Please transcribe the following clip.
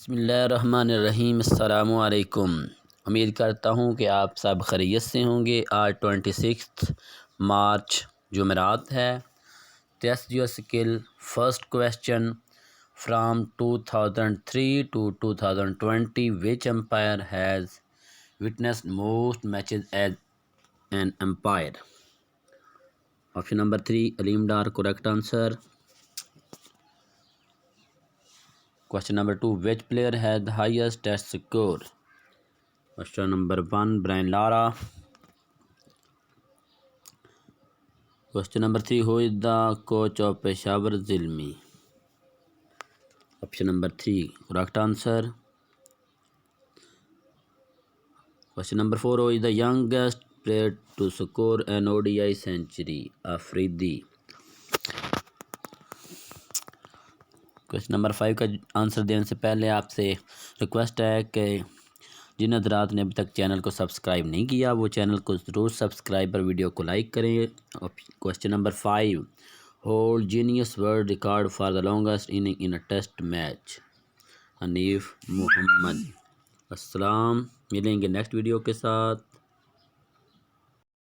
बिस्मिल्लाहिर्रहमानिर्रहीम। अस्सलामु अलैकुम। उम्मीद करता हूँ कि आप सब खैरियत से होंगे। आज 26 मार्च जुमेरात है। Test your skill first question from 2003 to 2020 which umpire has witnessed most matches as an umpire. Option number 3 Aleem Dar correct answer. Question number 2 which player had the highest test score? Question number 1 Brian Lara. Question number 3 who is the coach of Peshawar Zilmi? Option number 3 correct answer. Question number 4 who is the youngest player to score an ODI century? Afridi. Question number 5 का answer देने से पहले आपसे request है कि जिन हज़रात ने अभी तक चैनल को सब्सक्राइब नहीं किया वो चैनल को ज़रूर सब्सक्राइब और वीडियो को लाइक करें। Question number 5 hold Guinness world record for the longest inning in a test match? Hanif Mohammad. अस्सलाम, मिलेंगे नेक्स्ट वीडियो के साथ।